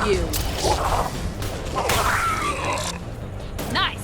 you. Nice!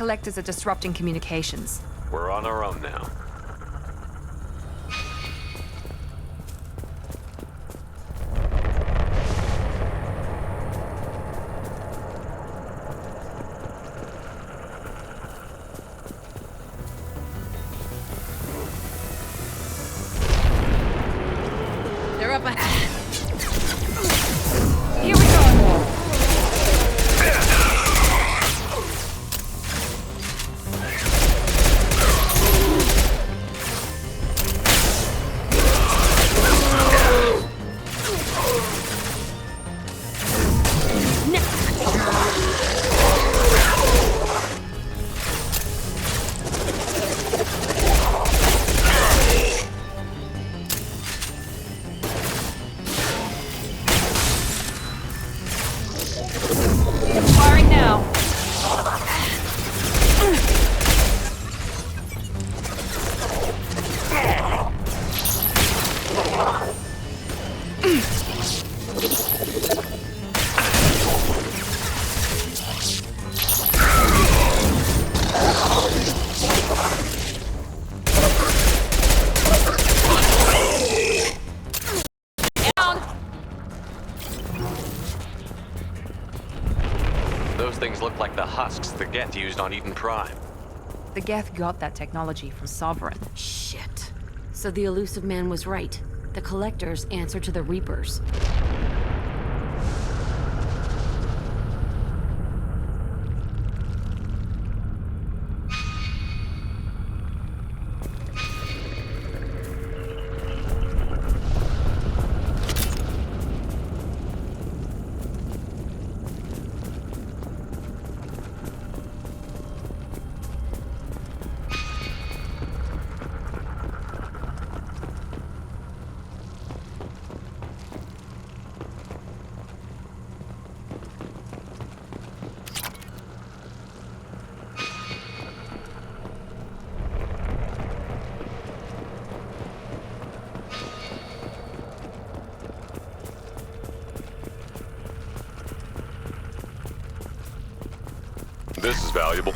Collectors are disrupting communications. We're on our own now. They're up ahead. Here we go! Firing now. Those things look like the husks the Geth used on Eden Prime. The Geth got that technology from Sovereign. Shit. So the elusive man was right. The Collectors answer to the Reapers. This is valuable.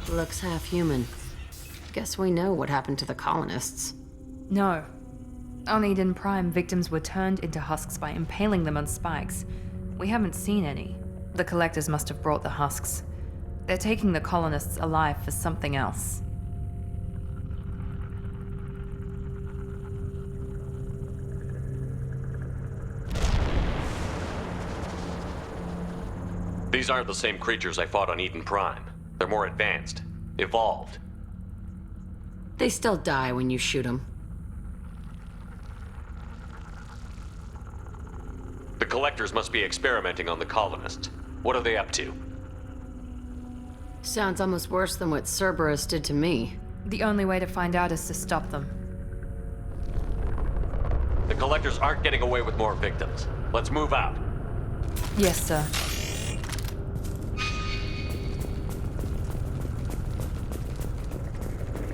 Looks half human. Guess we know what happened to the colonists. No. On Eden Prime, victims were turned into husks by impaling them on spikes. We haven't seen any. The Collectors must have brought the husks. They're taking the colonists alive for something else. These aren't the same creatures I fought on Eden Prime. They're more advanced, evolved. They still die when you shoot them. The collectors must be experimenting on the colonists. What are they up to? Sounds almost worse than what Cerberus did to me. The only way to find out is to stop them. The collectors aren't getting away with more victims. Let's move out. Yes, sir.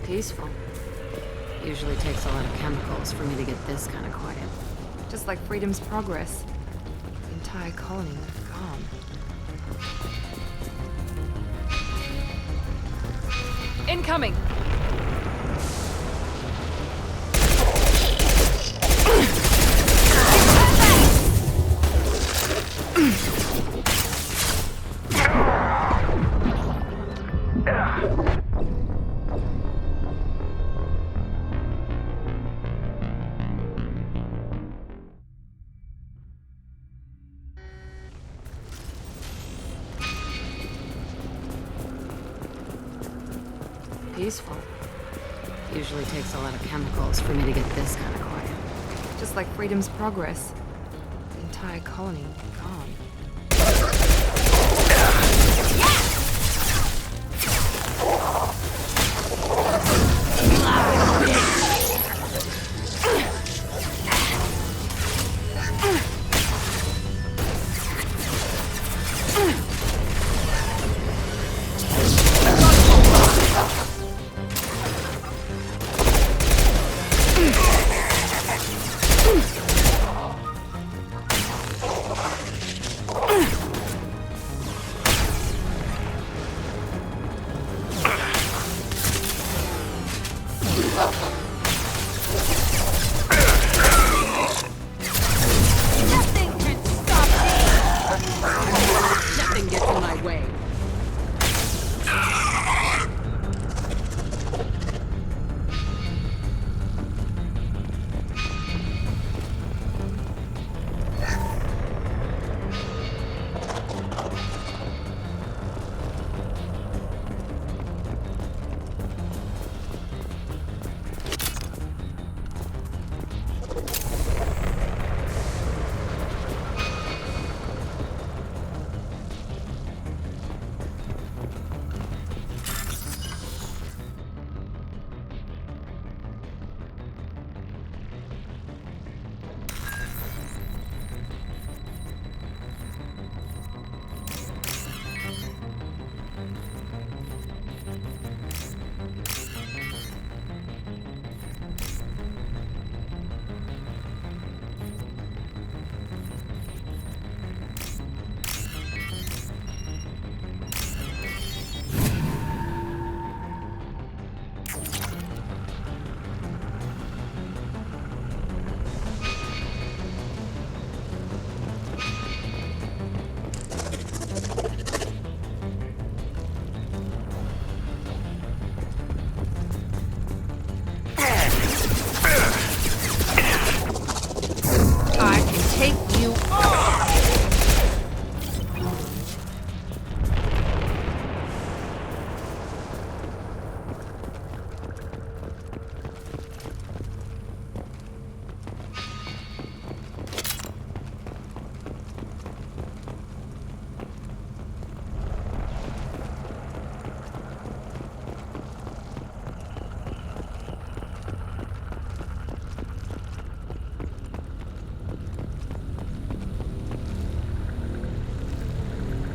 Peaceful. Usually takes a lot of chemicals for me to get this kind of quiet. Just like Freedom's progress. The entire colony gone. Incoming! Peaceful. Usually takes a lot of chemicals for me to get this kind of quiet. Just like Freedom's progress. The entire colony gone. Nothing gets in my way.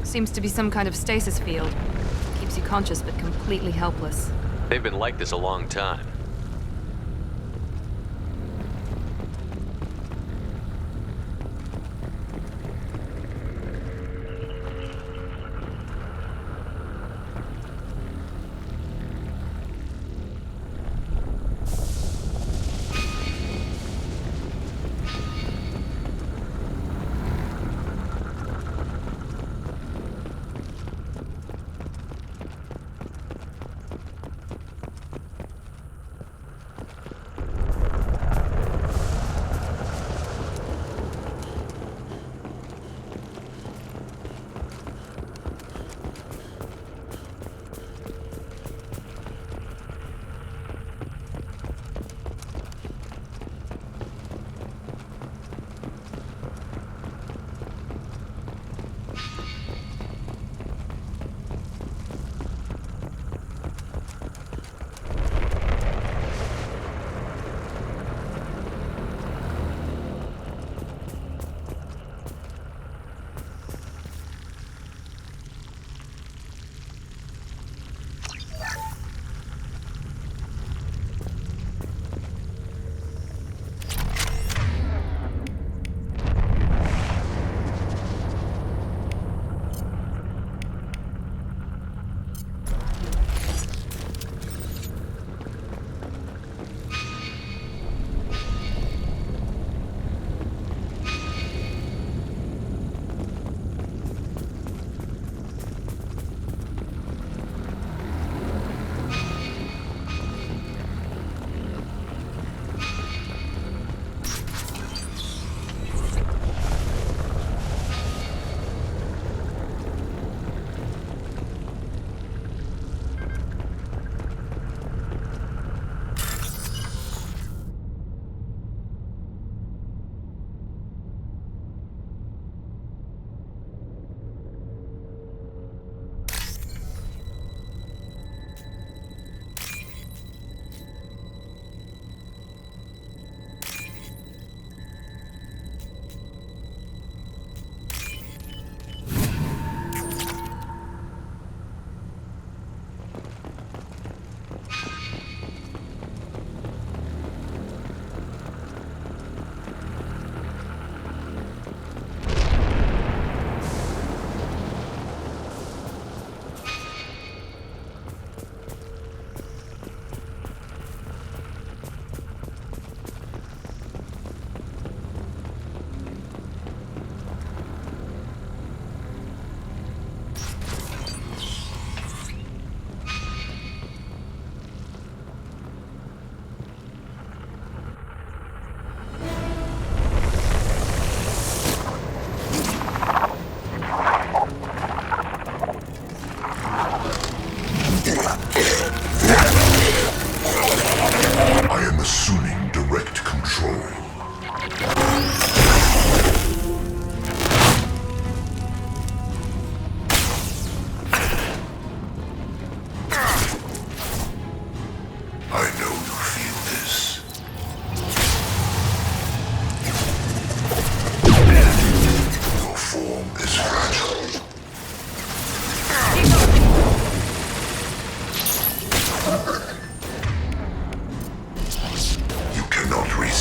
Seems to be some kind of stasis field. Keeps you conscious but completely helpless. They've been like this a long time.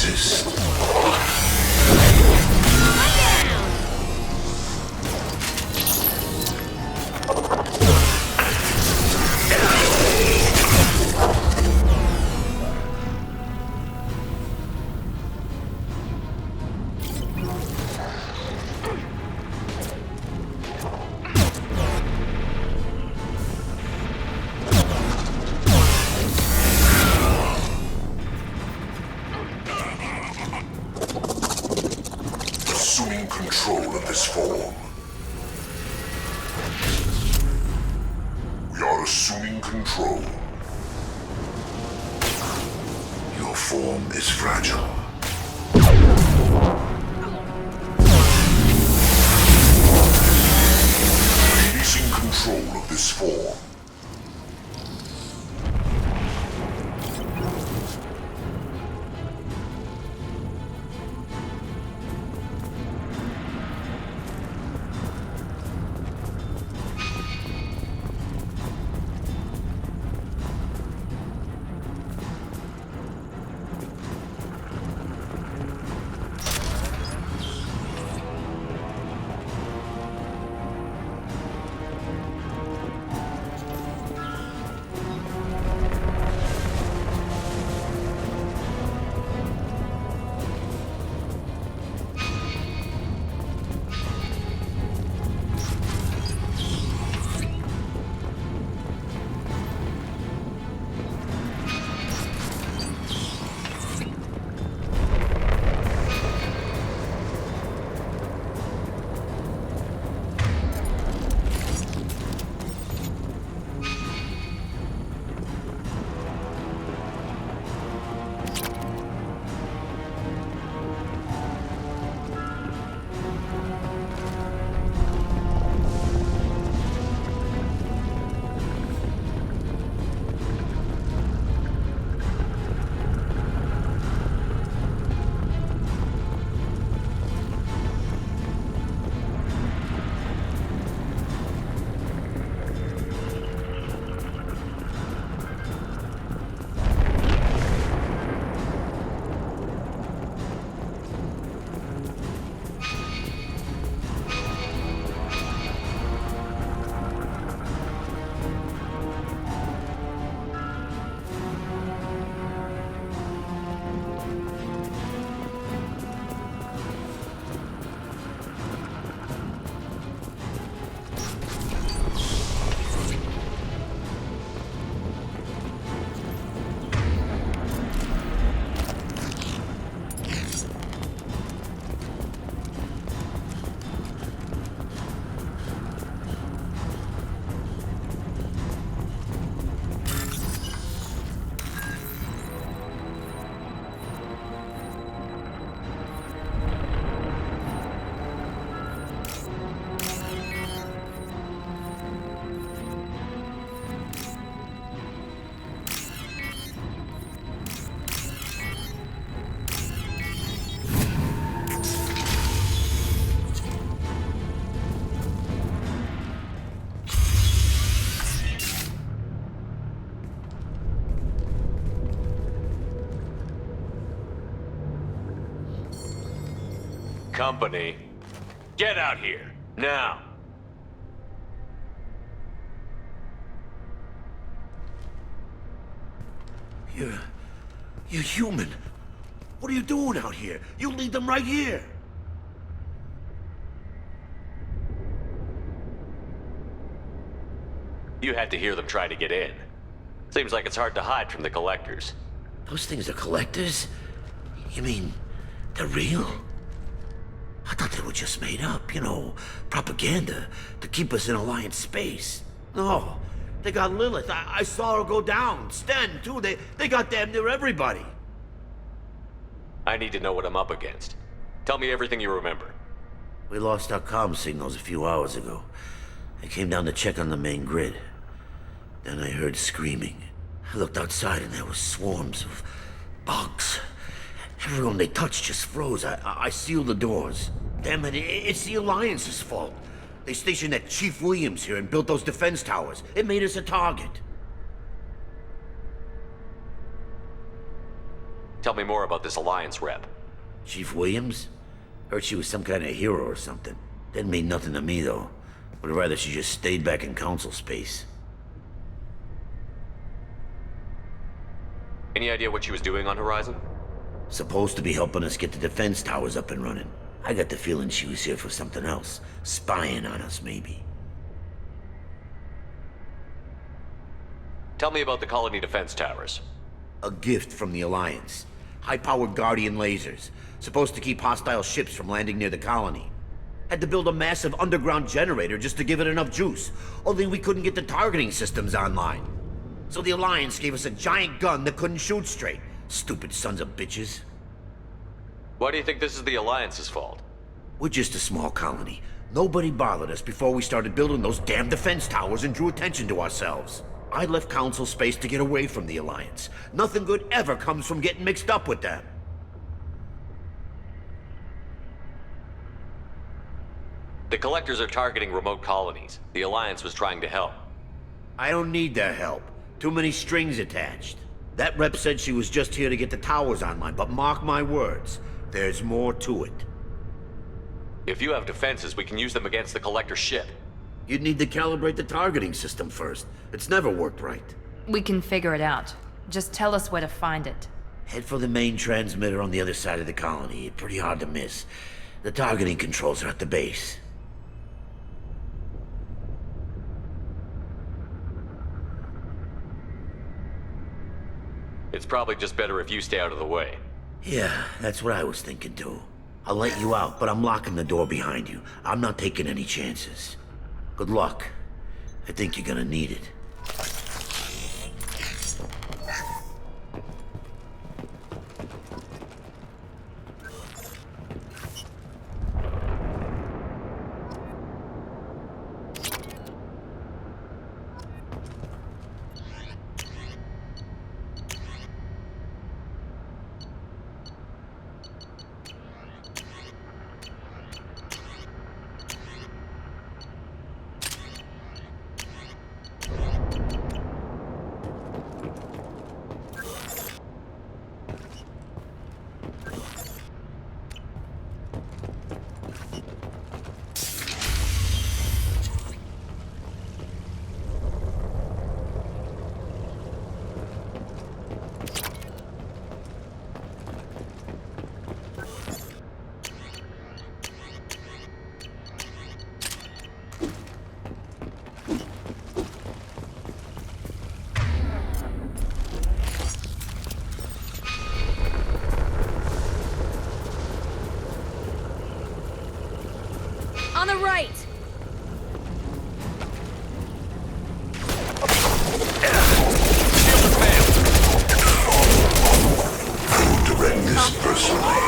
resist. Assuming control of this form. We are assuming control. Your form is fragile. Releasing control of this form. Company, get out here, now! You're human. What are you doing out here? You lead them right here. You had to hear them try to get in. Seems like it's hard to hide from the collectors. Those things are collectors? You mean, they're real? I thought they were just made up, propaganda to keep us in Alliance space. No, they got Lilith. I saw her go down. Sten, too. They got damn near everybody. I need to know what I'm up against. Tell me everything you remember. We lost our comm signals a few hours ago. I came down to check on the main grid. Then I heard screaming. I looked outside and there were swarms of bugs. Everyone they touched just froze. I sealed the doors. Damn it, it's the Alliance's fault. They stationed that Chief Williams here and built those defense towers. It made us a target. Tell me more about this Alliance rep. Chief Williams? Heard she was some kind of hero or something. Didn't mean nothing to me, though. Would rather she just stayed back in council space. Any idea what she was doing on Horizon? Supposed to be helping us get the defense towers up and running. I got the feeling she was here for something else. Spying on us, maybe. Tell me about the colony defense towers. A gift from the Alliance. High-powered Guardian lasers. Supposed to keep hostile ships from landing near the colony. Had to build a massive underground generator just to give it enough juice. Only we couldn't get the targeting systems online. So the Alliance gave us a giant gun that couldn't shoot straight. Stupid sons of bitches. Why do you think this is the Alliance's fault? We're just a small colony. Nobody bothered us before we started building those damn defense towers and drew attention to ourselves. I left Council space to get away from the Alliance. Nothing good ever comes from getting mixed up with them. The Collectors are targeting remote colonies. The Alliance was trying to help. I don't need their help. Too many strings attached. That rep said she was just here to get the towers online, but mark my words, there's more to it. If you have defenses, we can use them against the Collector ship. You'd need to calibrate the targeting system first. It's never worked right. We can figure it out. Just tell us where to find it. Head for the main transmitter on the other side of the colony. Pretty hard to miss. The targeting controls are at the base. It's probably just better if you stay out of the way. Yeah, that's what I was thinking too. I'll let you out, but I'm locking the door behind you. I'm not taking any chances. Good luck. I think you're gonna need it. On the right! I will direct this personally.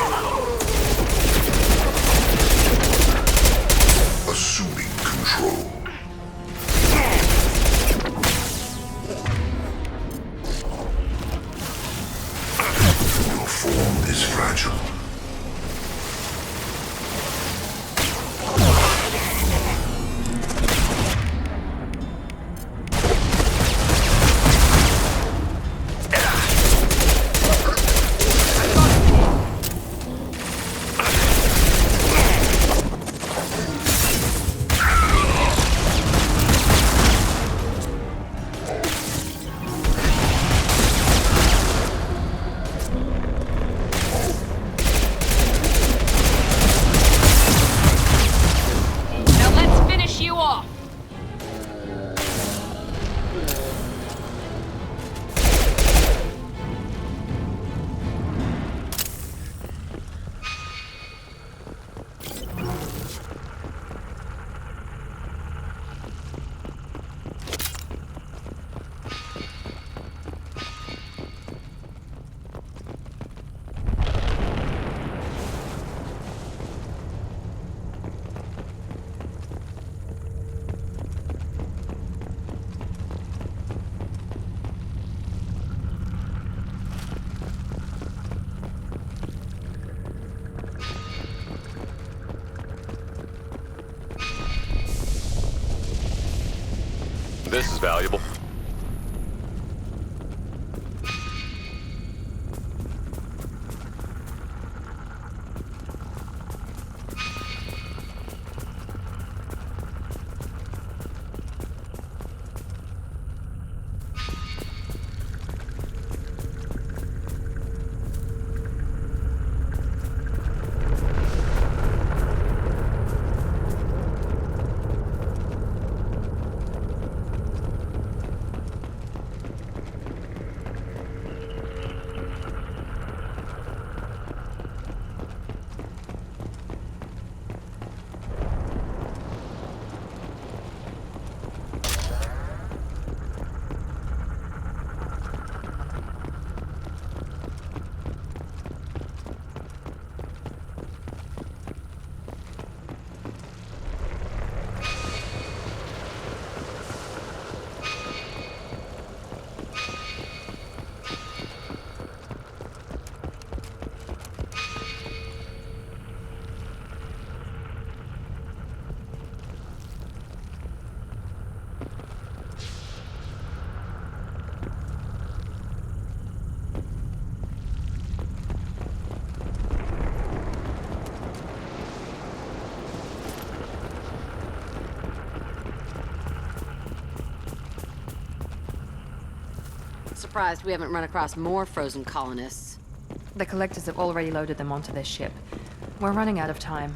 Assuming control. Your form is fragile. This is valuable. surprised we haven't run across more frozen colonists. The collectors have already loaded them onto their ship. We're running out of time.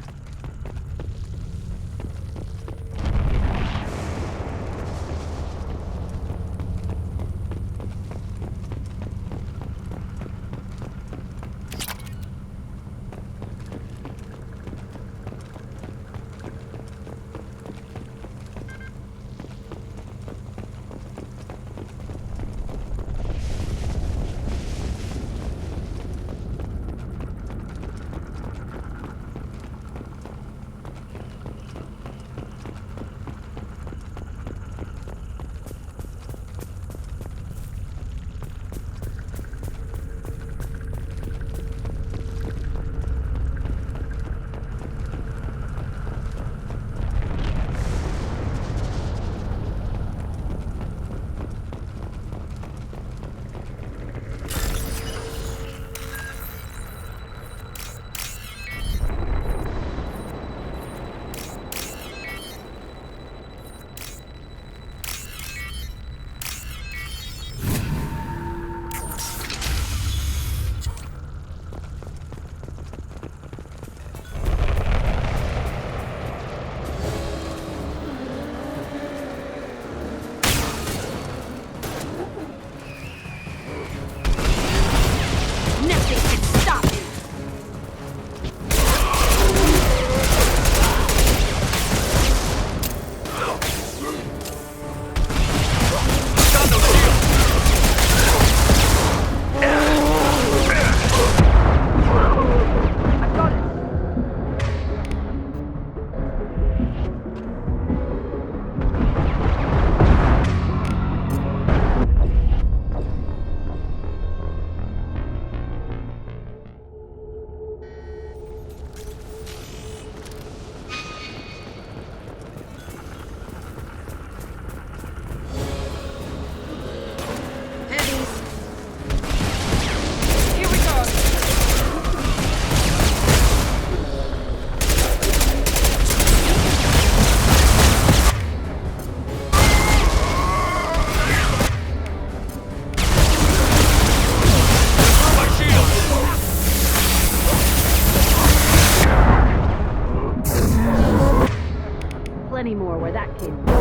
Plenty more where that came from.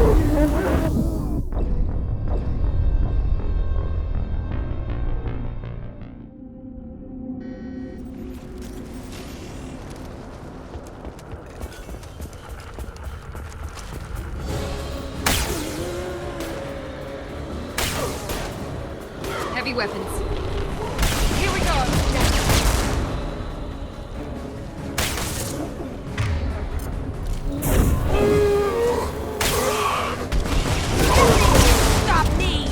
Heavy weapons. Here we go! Stop me!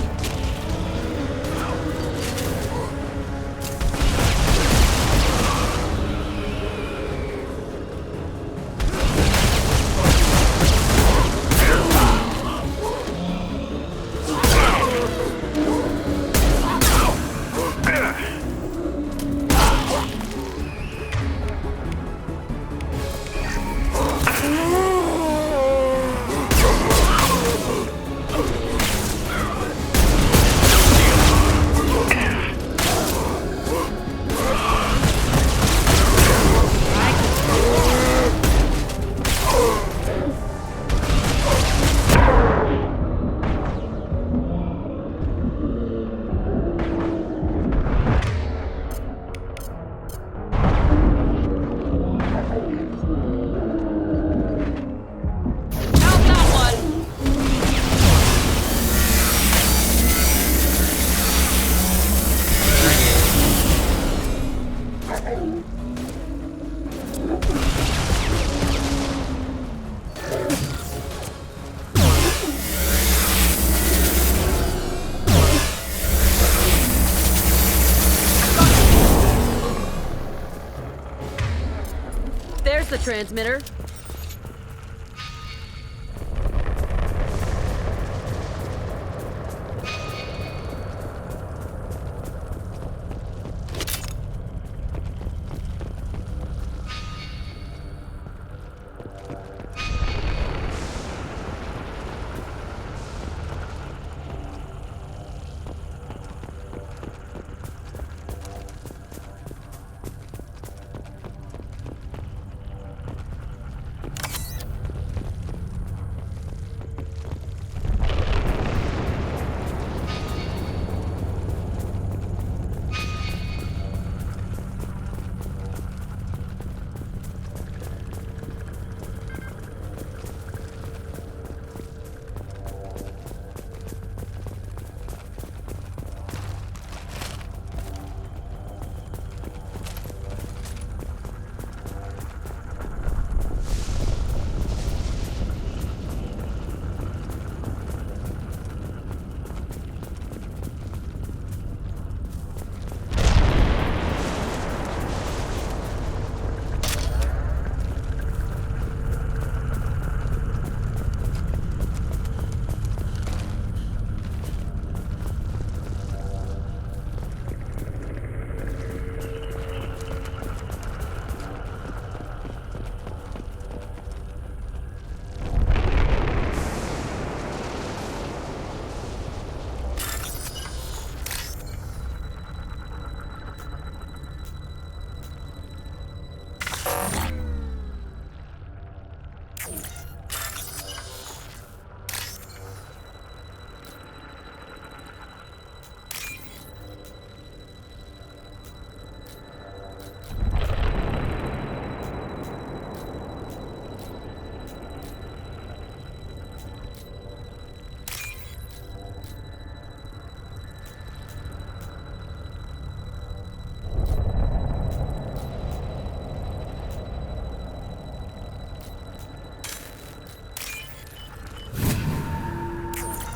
There's the transmitter.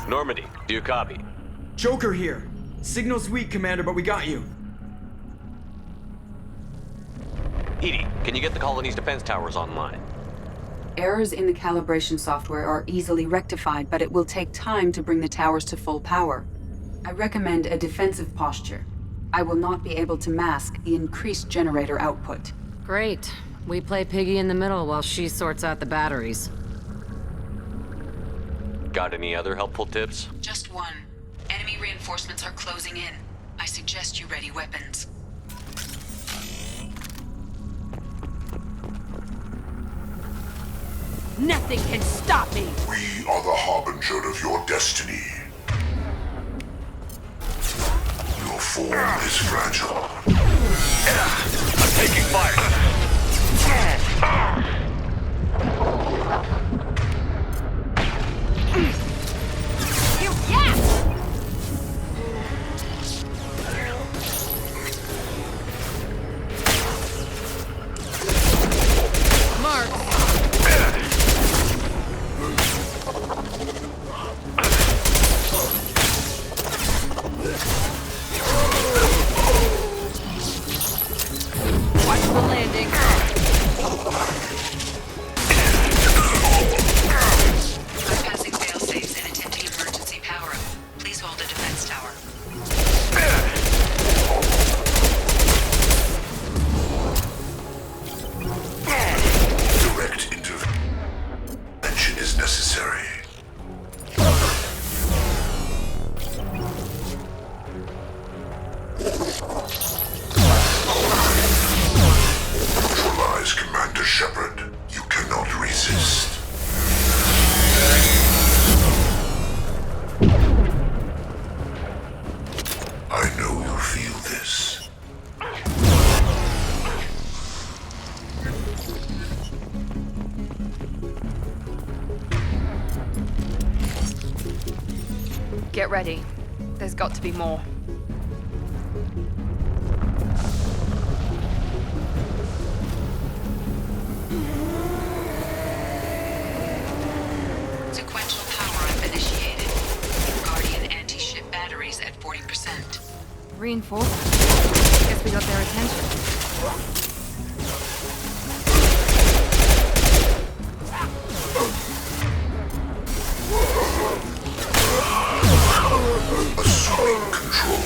Normandy, do you copy? Joker here. Signal's weak, Commander, but we got you. Edie, can you get the colony's defense towers online? Errors in the calibration software are easily rectified, but it will take time to bring the towers to full power. I recommend a defensive posture. I will not be able to mask the increased generator output. Great. We play piggy in the middle while she sorts out the batteries. Got any other helpful tips? Just one. Enemy reinforcements are closing in. I suggest you ready weapons. Nothing can stop me! We are the harbinger of your destiny. Your form is fragile. I'm taking fire! Bypassing fail-safes and attempting emergency power-up. Please hold a defense tower. Direct intervention is necessary. Neutralize Commander Shepard. You cannot resist. I know you feel this. Get ready. There's got to be more. Sequential power-up initiated. Guardian anti-ship batteries at 40%. Reinforcements. Guess we got their attention. Assuming control.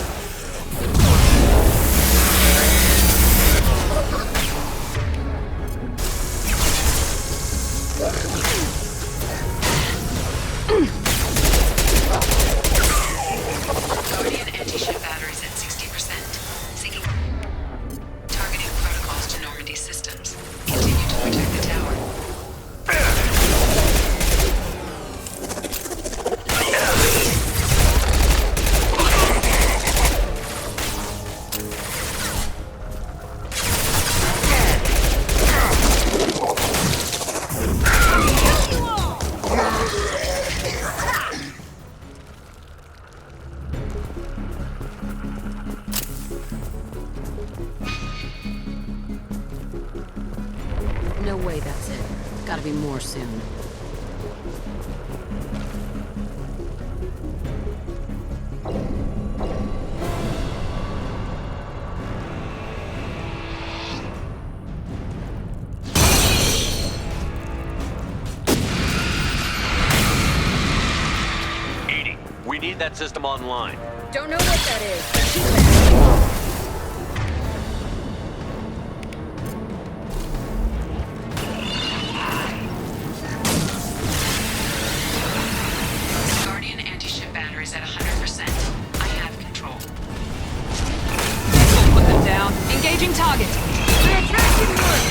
Guardian anti-ship batteries at 60%. Seeking targeting protocols to Normandy systems. Continue to protect the tower. No way that's it. Gotta be more soon. Edie, we need that system online. Don't know what that is, but shoot back. Guardian anti-ship batteries at 100%. I have control. Put them down. Engaging target. They're attacking one.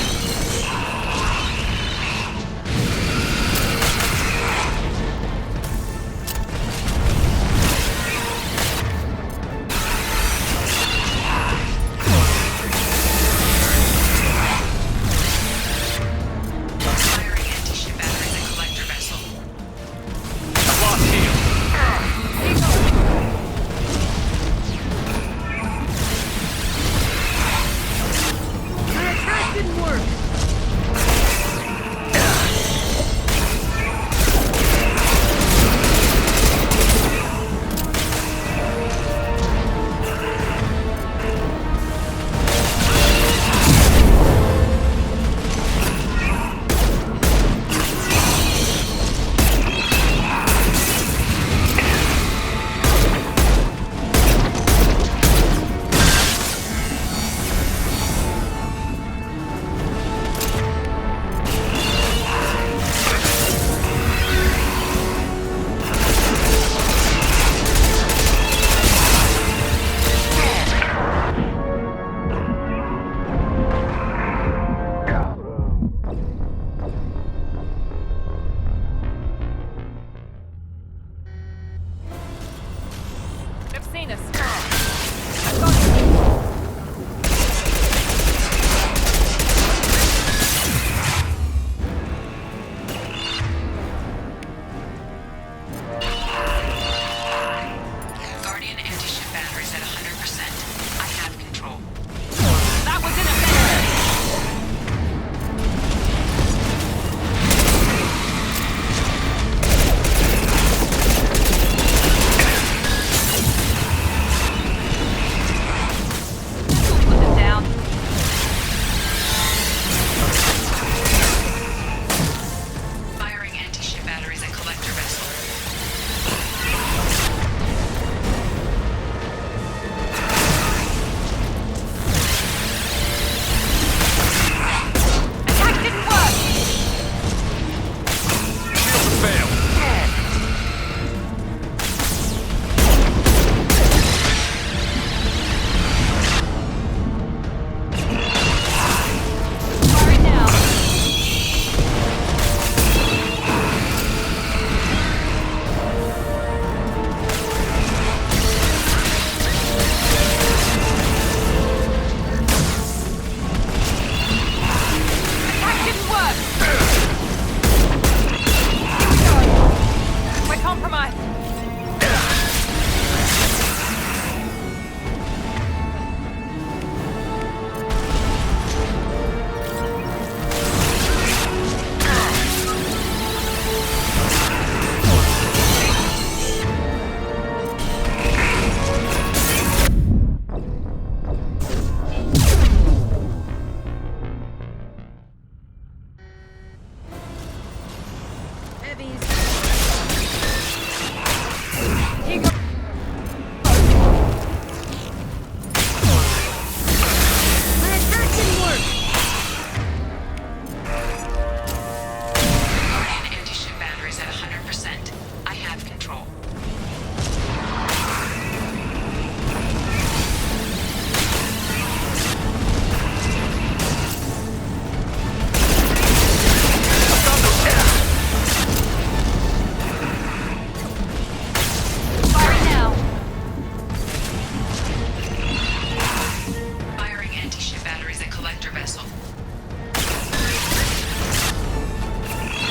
vessel.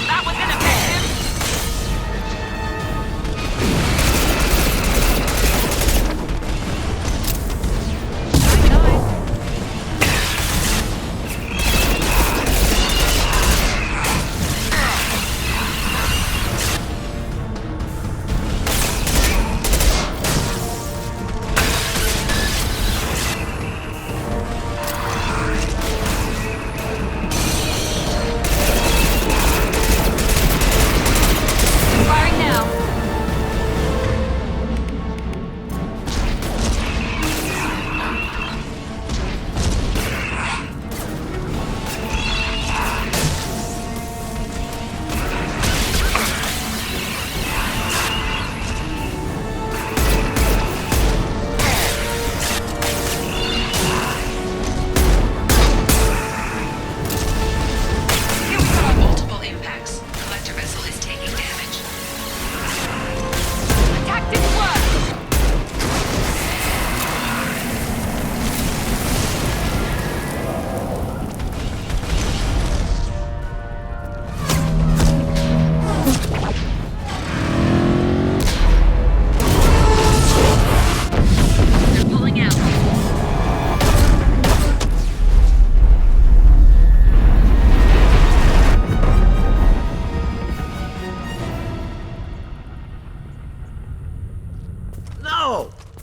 That was ineffective!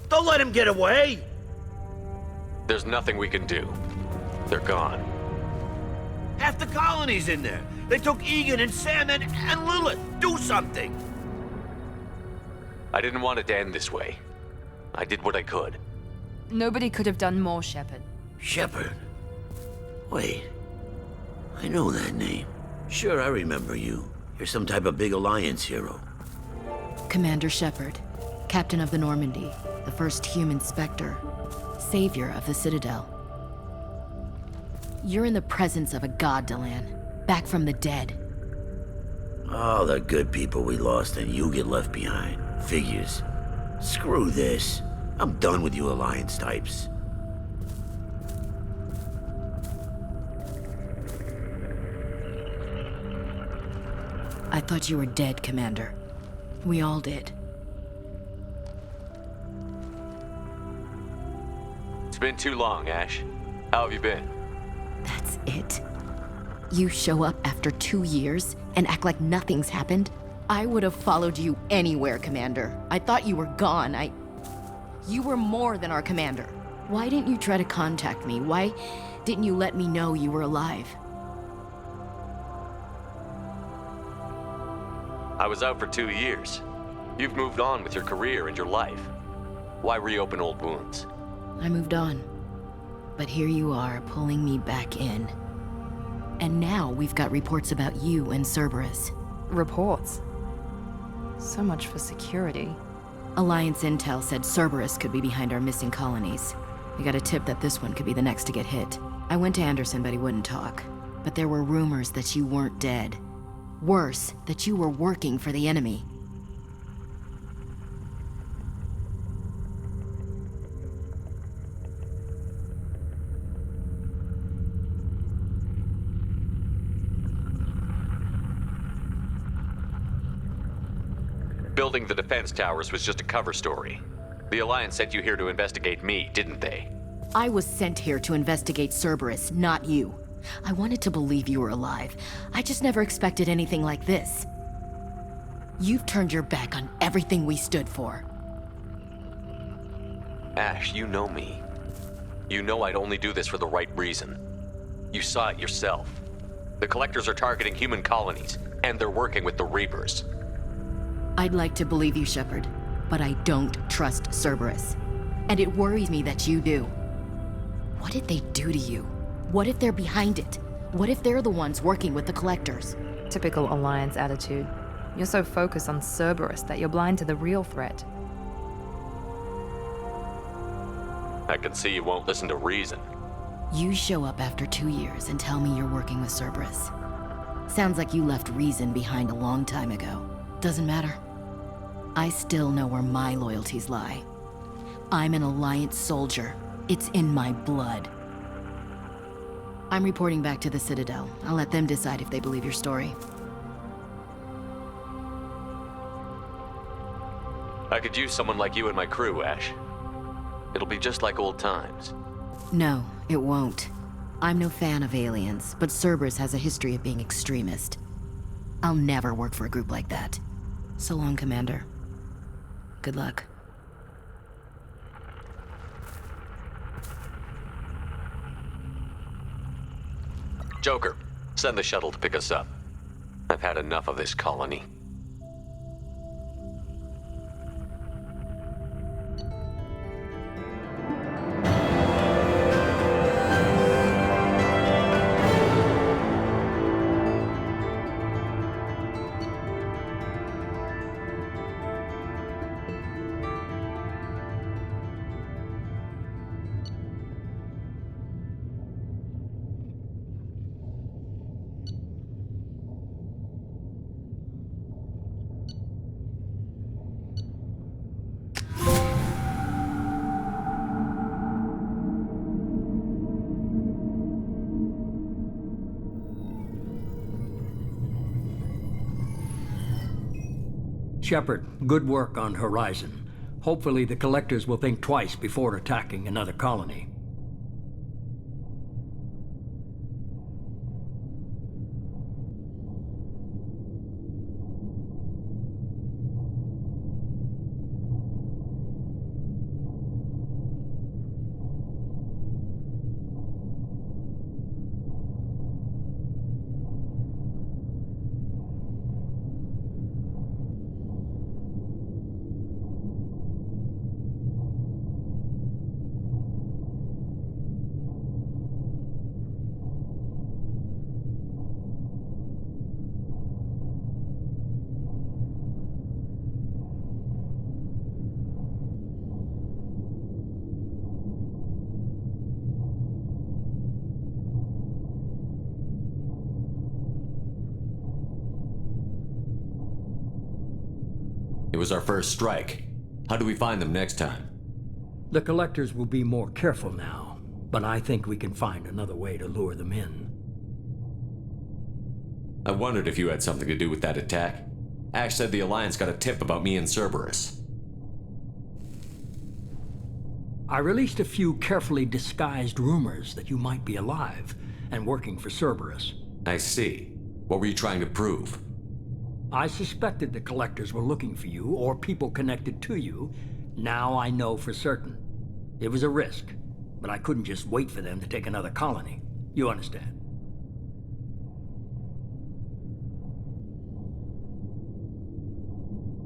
Don't let him get away! There's nothing we can do. They're gone. Half the colony's in there. They took Egan and Sam and Lilith. Do something! I didn't want it to end this way. I did what I could. Nobody could have done more, Shepard. Shepard? Wait. I know that name. Sure, I remember you. You're some type of big Alliance hero. Commander Shepard, Captain of the Normandy, the first human Spectre, Savior of the Citadel. You're in the presence of a god, Delan, back from the dead. All the good people we lost and you get left behind. Figures. Screw this. I'm done with you Alliance types. I thought you were dead, Commander. We all did. It's been too long, Ash. How have you been? That's it? You show up after 2 years and act like nothing's happened? I would have followed you anywhere, Commander. I thought you were gone. You were more than our commander. Why didn't you try to contact me? Why didn't you let me know you were alive? I was out for 2 years. You've moved on with your career and your life. Why reopen old wounds? I moved on. But here you are, pulling me back in. And now we've got reports about you and Cerberus. Reports? So much for security. Alliance intel said Cerberus could be behind our missing colonies. We got a tip that this one could be the next to get hit. I went to Anderson, but he wouldn't talk. But there were rumors that you weren't dead. Worse, that you were working for the enemy. Building the defense towers was just a cover story. The Alliance sent you here to investigate me, didn't they? I was sent here to investigate Cerberus, not you. I wanted to believe you were alive. I just never expected anything like this. You've turned your back on everything we stood for. Ash, you know me. You know I'd only do this for the right reason. You saw it yourself. The Collectors are targeting human colonies, and they're working with the Reapers. I'd like to believe you, Shepard, but I don't trust Cerberus. And it worries me that you do. What did they do to you? What if they're behind it? What if they're the ones working with the Collectors? Typical Alliance attitude. You're so focused on Cerberus that you're blind to the real threat. I can see you won't listen to reason. You show up after 2 years and tell me you're working with Cerberus. Sounds like you left reason behind a long time ago. Doesn't matter. I still know where my loyalties lie. I'm an Alliance soldier. It's in my blood. I'm reporting back to the Citadel. I'll let them decide if they believe your story. I could use someone like you in my crew, Ash. It'll be just like old times. No, it won't. I'm no fan of aliens, but Cerberus has a history of being extremist. I'll never work for a group like that. So long, Commander. Good luck. Joker, send the shuttle to pick us up. I've had enough of this colony. Shepard, good work on Horizon. Hopefully the Collectors will think twice before attacking another colony. It was our first strike. How do we find them next time? The Collectors will be more careful now, but I think we can find another way to lure them in. I wondered if you had something to do with that attack. Ash said the Alliance got a tip about me and Cerberus. I released a few carefully disguised rumors that you might be alive and working for Cerberus. I see. What were you trying to prove? I suspected the Collectors were looking for you, or people connected to you. Now I know for certain. It was a risk, but I couldn't just wait for them to take another colony. You understand?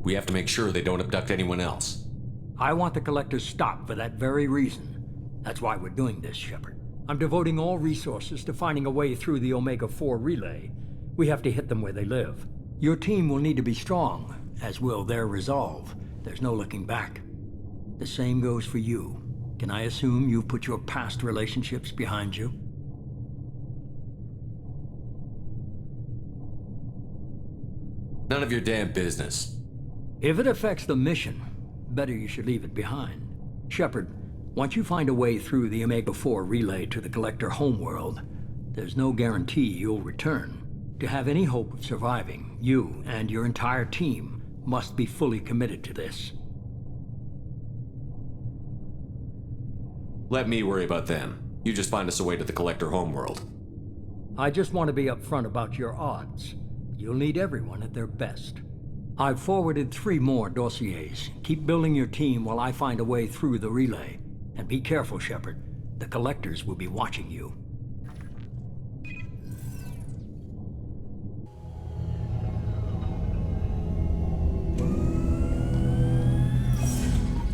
We have to make sure they don't abduct anyone else. I want the Collectors stopped for that very reason. That's why we're doing this, Shepard. I'm devoting all resources to finding a way through the Omega-4 relay. We have to hit them where they live. Your team will need to be strong, as will their resolve. There's no looking back. The same goes for you. Can I assume you've put your past relationships behind you? None of your damn business. If it affects the mission, better you should leave it behind. Shepard, once you find a way through the Omega-4 relay to the Collector homeworld, there's no guarantee you'll return. To have any hope of surviving, you and your entire team must be fully committed to this. Let me worry about them. You just find us a way to the Collector homeworld. I just want to be upfront about your odds. You'll need everyone at their best. I've forwarded 3 more dossiers. Keep building your team while I find a way through the relay. And be careful, Shepard. The Collectors will be watching you.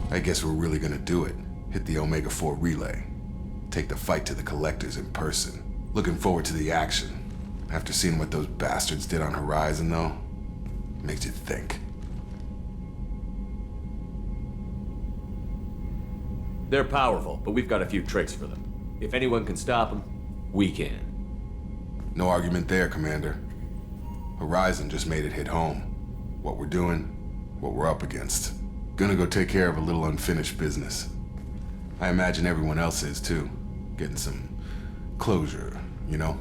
I guess we're really gonna do it. Hit the Omega-4 relay. Take the fight to the Collectors in person. Looking forward to the action. After seeing what those bastards did on Horizon, though, makes you think. They're powerful, but we've got a few tricks for them. If anyone can stop them, we can. No argument there, Commander. Horizon just made it hit home. What we're doing, what we're up against. Gonna go take care of a little unfinished business. I imagine everyone else is too. Getting some closure you know?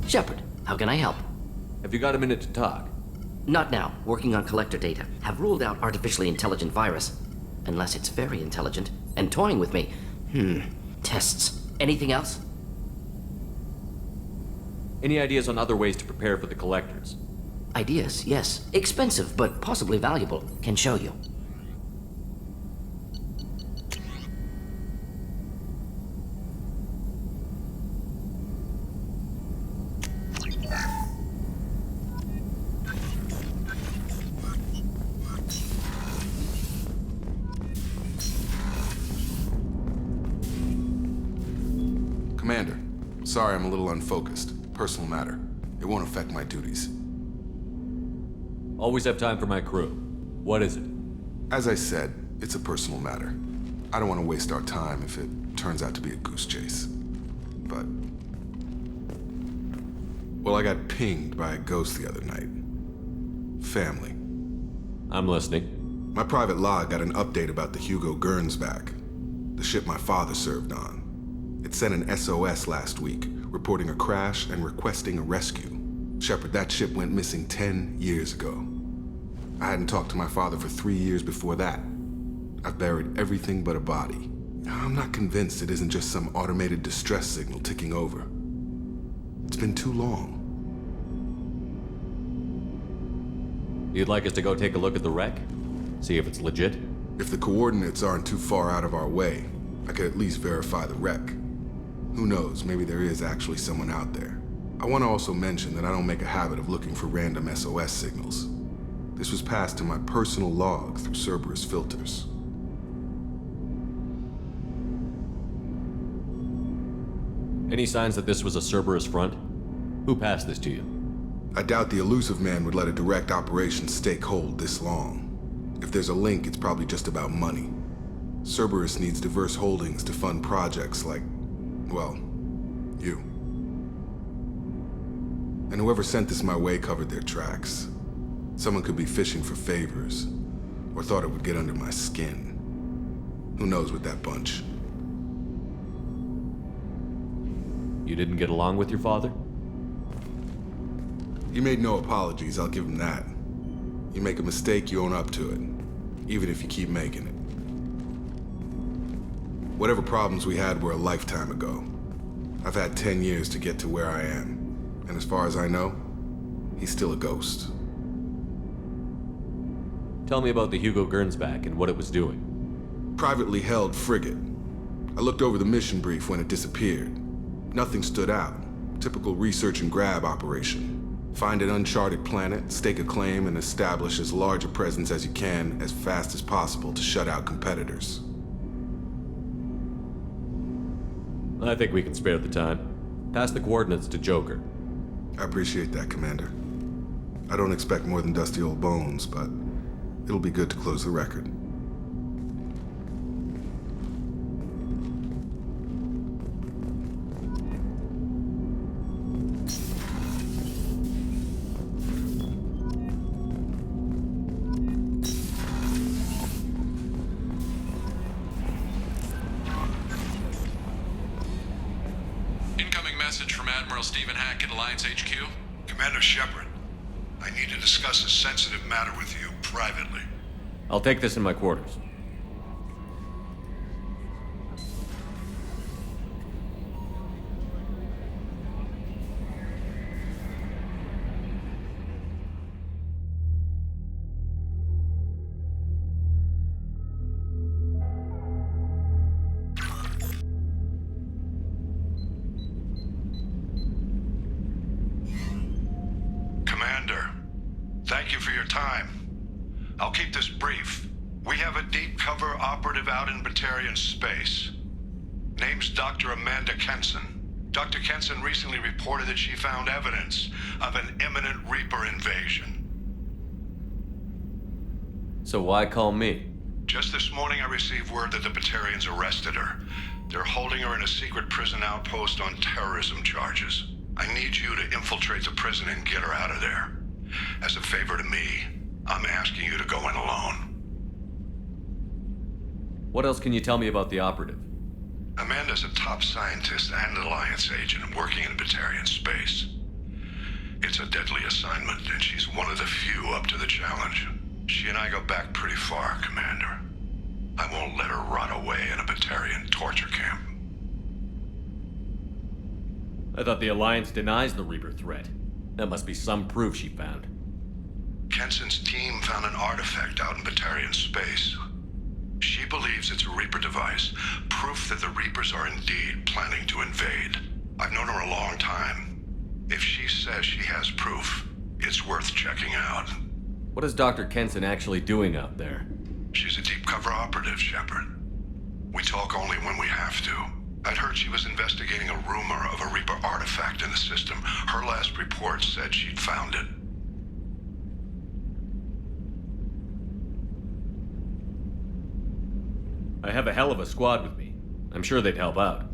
Shepard, how can I help? Have you got a minute to talk? Not now. Working on collector data. Have ruled out artificially intelligent virus. Unless it's very intelligent. And toying with me. Tests. Anything else? Any ideas on other ways to prepare for the collectors? Ideas, yes. Expensive, but possibly valuable. Can show you. Commander, sorry I'm a little unfocused. Personal matter. It won't affect my duties. Always have time for my crew. What is it? As I said, it's a personal matter. I don't want to waste our time if it turns out to be a goose chase. But... well, I got pinged by a ghost the other night. Family. I'm listening. My private log got an update about the Hugo Gernsback, the ship my father served on. It sent an SOS last week, reporting a crash and requesting a rescue. Shepard, that ship went missing 10 years ago. I hadn't talked to my father for 3 years before that. I've buried everything but a body. I'm not convinced it isn't just some automated distress signal ticking over. It's been too long. You'd like us to go take a look at the wreck? See if it's legit? If the coordinates aren't too far out of our way, I could at least verify the wreck. Who knows, maybe there is actually someone out there. I want to also mention that I don't make a habit of looking for random SOS signals. This was passed to my personal log through Cerberus filters. Any signs that this was a Cerberus front? Who passed this to you? I doubt the elusive man would let a direct operation stake hold this long. If there's a link, it's probably just about money. Cerberus needs diverse holdings to fund projects like, well, you. And whoever sent this my way covered their tracks. Someone could be fishing for favors, or thought it would get under my skin. Who knows with that bunch? You didn't get along with your father? He made no apologies, I'll give him that. You make a mistake, you own up to it, even if you keep making it. Whatever problems we had were a lifetime ago. I've had 10 years to get to where I am, and as far as I know, he's still a ghost. Tell me about the Hugo Gernsback and what it was doing. Privately held frigate. I looked over the mission brief when it disappeared. Nothing stood out. Typical research and grab operation. Find an uncharted planet, stake a claim, and establish as large a presence as you can as fast as possible to shut out competitors. I think we can spare the time. Pass the coordinates to Joker. I appreciate that, Commander. I don't expect more than dusty old bones, but it'll be good to close the record. Admiral Stephen Hackett, Alliance HQ? Commander Shepard, I need to discuss a sensitive matter with you privately. I'll take this in my quarters. Commander, thank you for your time. I'll keep this brief. We have a deep cover operative out in Batarian space. Name's Dr. Amanda Kenson. Dr. Kenson recently reported that she found evidence of an imminent Reaper invasion. So why call me? Just this morning I received word that the Batarians arrested her. They're holding her in a secret prison outpost on terrorism charges. I need you to infiltrate the prison and get her out of there. As a favor to me, I'm asking you to go in alone. What else can you tell me about the operative? Amanda's a top scientist and Alliance agent working in Batarian space. It's a deadly assignment, and she's one of the few up to the challenge. She and I go back pretty far, Commander. I won't let her rot away in a Batarian torture camp. I thought the Alliance denies the Reaper threat. That must be some proof she found. Kenson's team found an artifact out in Batarian space. She believes it's a Reaper device, proof that the Reapers are indeed planning to invade. I've known her a long time. If she says she has proof, it's worth checking out. What is Dr. Kenson actually doing out there? She's a deep cover operative, Shepard. We talk only when we have to. I'd heard she was investigating a rumor of a Reaper artifact in the system. Her last report said she'd found it. I have a hell of a squad with me. I'm sure they'd help out.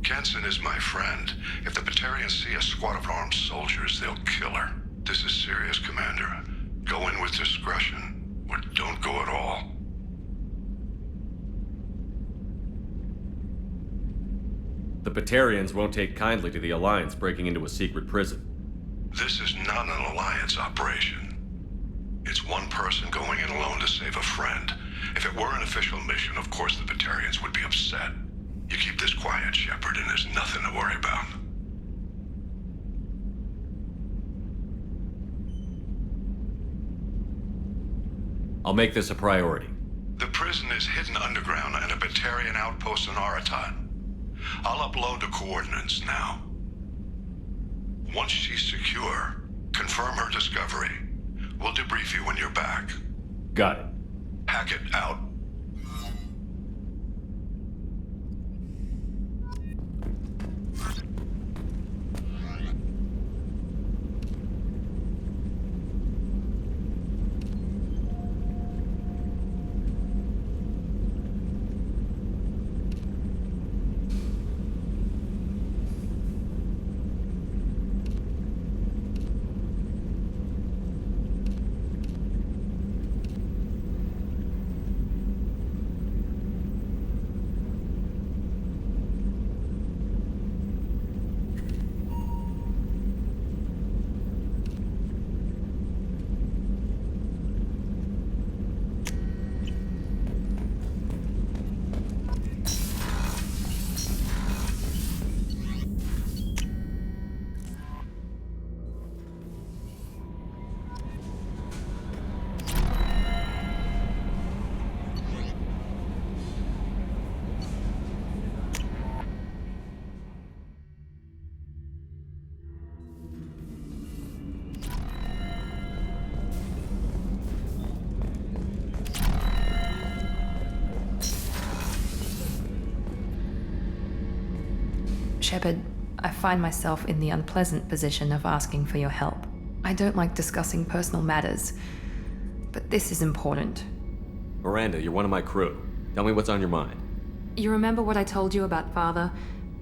Kenson is my friend. If the Batarians see a squad of armed soldiers, they'll kill her. This is serious, Commander. Go in with discretion, or don't go at all. The Batarians won't take kindly to the Alliance breaking into a secret prison. This is not an Alliance operation. It's one person going in alone to save a friend. If it were an official mission, of course the Batarians would be upset. You keep this quiet, Shepard, and there's nothing to worry about. I'll make this a priority. The prison is hidden underground and a Batarian outpost in Aratat. I'll upload the coordinates now. Once she's secure, confirm her discovery. We'll debrief you when you're back. Got it. Hackett out. Shepard, I find myself in the unpleasant position of asking for your help. I don't like discussing personal matters, but this is important. Miranda, you're one of my crew. Tell me what's on your mind. You remember what I told you about Father?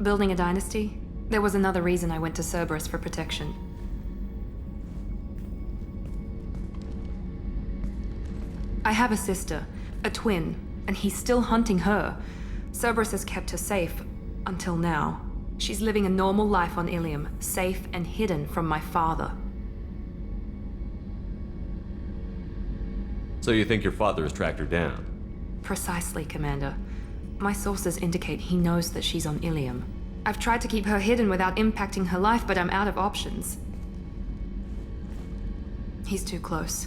Building a dynasty? There was another reason I went to Cerberus for protection. I have a sister, a twin, and he's still hunting her. Cerberus has kept her safe, until now. She's living a normal life on Ilium, safe and hidden from my father. So you think your father has tracked her down? Precisely, Commander. My sources indicate he knows that she's on Ilium. I've tried to keep her hidden without impacting her life, but I'm out of options. He's too close.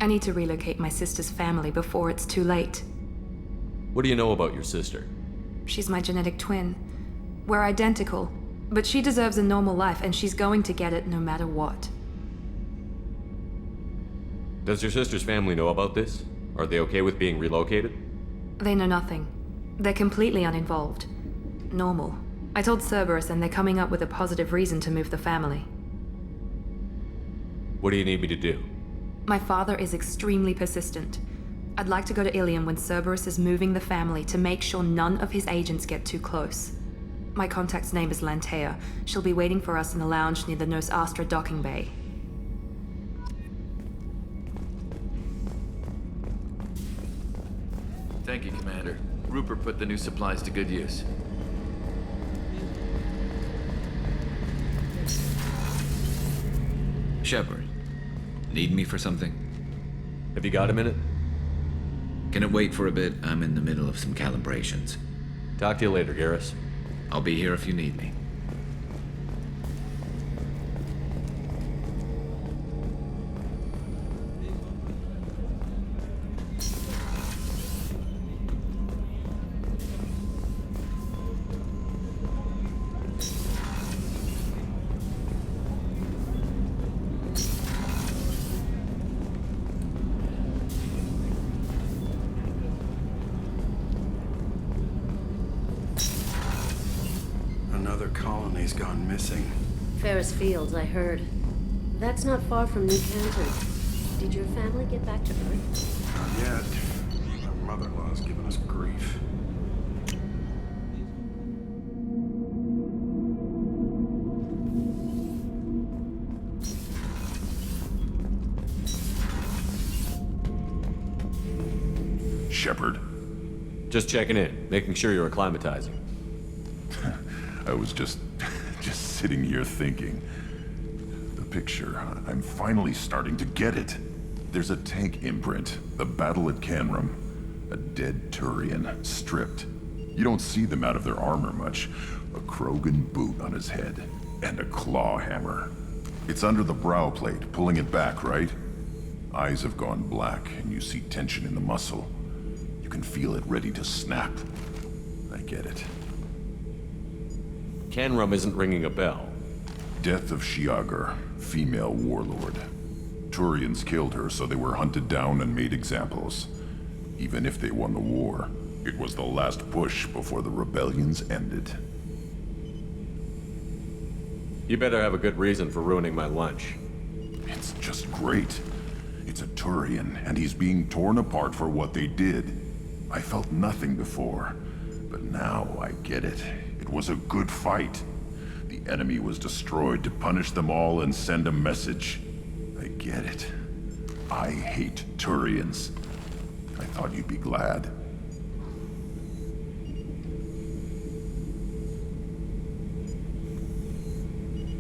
I need to relocate my sister's family before it's too late. What do you know about your sister? She's my genetic twin. We're identical, but she deserves a normal life, and she's going to get it no matter what. Does your sister's family know about this? Are they okay with being relocated? They know nothing. They're completely uninvolved. Normal. I told Cerberus, and they're coming up with a positive reason to move the family. What do you need me to do? My father is extremely persistent. I'd like to go to Ilium when Cerberus is moving the family to make sure none of his agents get too close. My contact's name is Lantea. She'll be waiting for us in the lounge near the Nos Astra docking bay. Thank you, Commander. Rupert put the new supplies to good use. Shepard, need me for something? Have you got a minute? Can it wait for a bit? I'm in the middle of some calibrations. Talk to you later, Garrus. I'll be here if you need me. Another colony's gone missing. Ferris Fields, I heard. That's not far from New Canton. Did your family get back to Earth? Not yet. Our mother-in-law's giving us grief. Shepard? Just checking in, making sure you're acclimatizing. I was just sitting here thinking. The picture, I'm finally starting to get it. There's a tank imprint, the battle at Canrum. A dead Turian, stripped. You don't see them out of their armor much. A Krogan boot on his head, and a claw hammer. It's under the brow plate, pulling it back, right? Eyes have gone black, and you see tension in the muscle. You can feel it ready to snap. I get it. Canrum isn't ringing a bell. Death of Shiagar, female warlord. Turians killed her, so they were hunted down and made examples. Even if they won the war, it was the last push before the rebellions ended. You better have a good reason for ruining my lunch. It's just great. It's a Turian, and he's being torn apart for what they did. I felt nothing before, but now I get it. It was a good fight. The enemy was destroyed to punish them all and send a message. I get it. I hate Turians. I thought you'd be glad.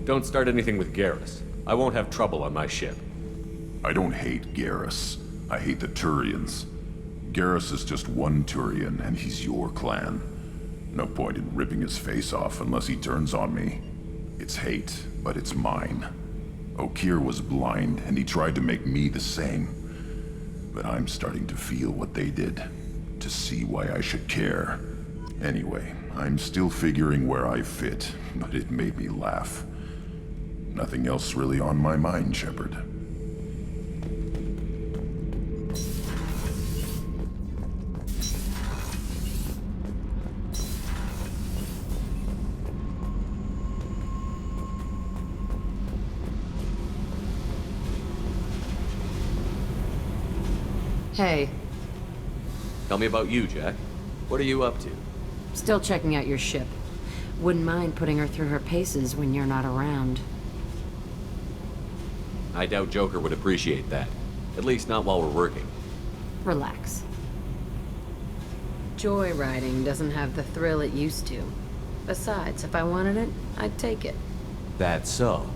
Don't start anything with Garrus. I won't have trouble on my ship. I don't hate Garrus. I hate the Turians. Garrus is just one Turian, and he's your clan. No point in ripping his face off unless he turns on me. It's hate, but it's mine. Okeer was blind, and he tried to make me the same. But I'm starting to feel what they did, to see why I should care. Anyway, I'm still figuring where I fit, but it made me laugh. Nothing else really on my mind, Shepard. Hey. Tell me about you, Jack. What are you up to? Still checking out your ship. Wouldn't mind putting her through her paces when you're not around. I doubt Joker would appreciate that. At least not while we're working. Relax. Joyriding doesn't have the thrill it used to. Besides, if I wanted it, I'd take it. That's so.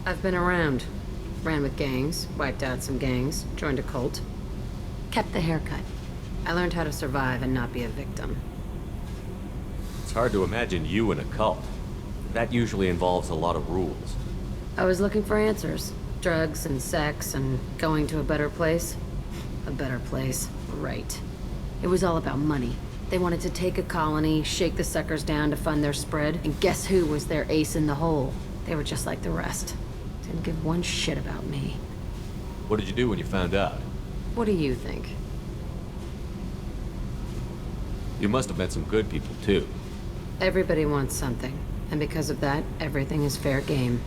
I've been around. Ran with gangs, wiped out some gangs, joined a cult. Kept the haircut. I learned how to survive and not be a victim. It's hard to imagine you in a cult. That usually involves a lot of rules. I was looking for answers. Drugs and sex and going to a better place. A better place, right. It was all about money. They wanted to take a colony, shake the suckers down to fund their spread, and guess who was their ace in the hole? They were just like the rest. Didn't give one shit about me. What did you do when you found out? What do you think? You must have met some good people, too. Everybody wants something, and because of that, everything is fair game.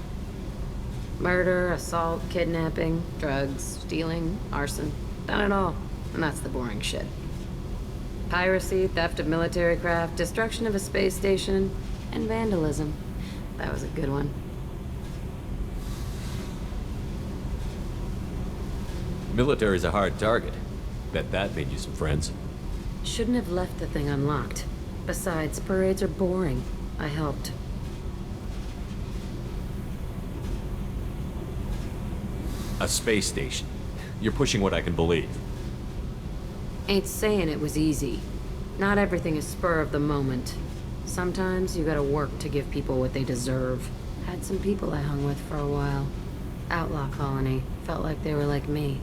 Murder, assault, kidnapping, drugs, stealing, arson. Done it all. And that's the boring shit. Piracy, theft of military craft, destruction of a space station, and vandalism. That was a good one. Military's a hard target. Bet that made you some friends. Shouldn't have left the thing unlocked. Besides, parades are boring. I helped. A space station. You're pushing what I can believe. Ain't saying it was easy. Not everything is spur of the moment. Sometimes you gotta work to give people what they deserve. Had some people I hung with for a while. Outlaw colony. Felt like they were like me.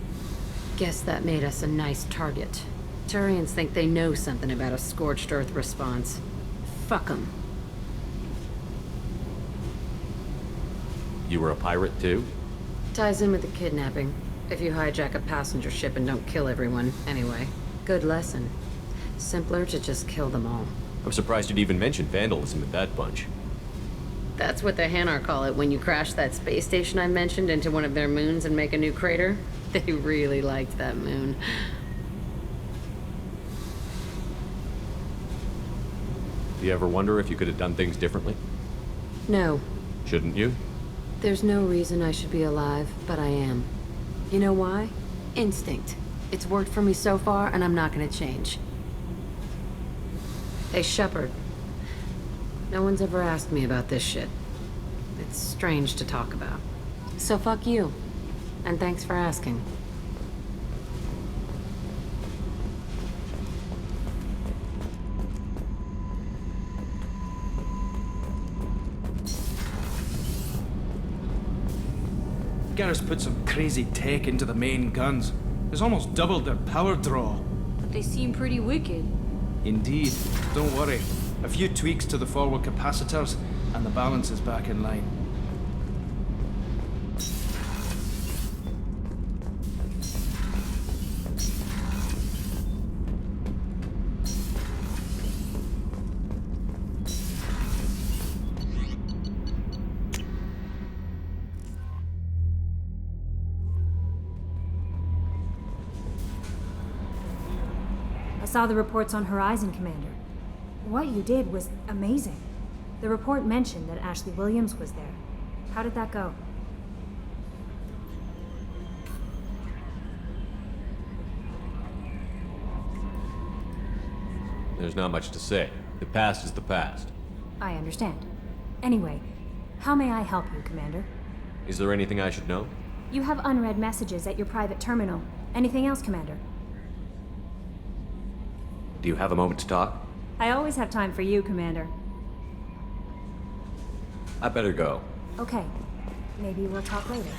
Guess that made us a nice target. Turians think they know something about a scorched earth response. Fuck 'em. You were a pirate, too? Ties in with the kidnapping. If you hijack a passenger ship and don't kill everyone, anyway. Good lesson. Simpler to just kill them all. I'm surprised you'd even mention vandalism at that bunch. That's what the Hanar call it when you crash that space station I mentioned into one of their moons and make a new crater. They really liked that moon. Do you ever wonder if you could have done things differently? No. Shouldn't you? There's no reason I should be alive, but I am. You know why? Instinct. It's worked for me so far, and I'm not gonna change. Hey, Shepard. No one's ever asked me about this shit. It's strange to talk about. So fuck you. And thanks for asking. Garrus put some crazy tech into the main guns. It's almost doubled their power draw. They seem pretty wicked. Indeed. Don't worry. A few tweaks to the forward capacitors, and the balance is back in line. I saw the reports on Horizon, Commander. What you did was amazing. The report mentioned that Ashley Williams was there. How did that go? There's not much to say. The past is the past. I understand. Anyway, how may I help you, Commander? Is there anything I should know? You have unread messages at your private terminal. Anything else, Commander? Do you have a moment to talk? I always have time for you, Commander. I better go. Okay. Maybe we'll talk later.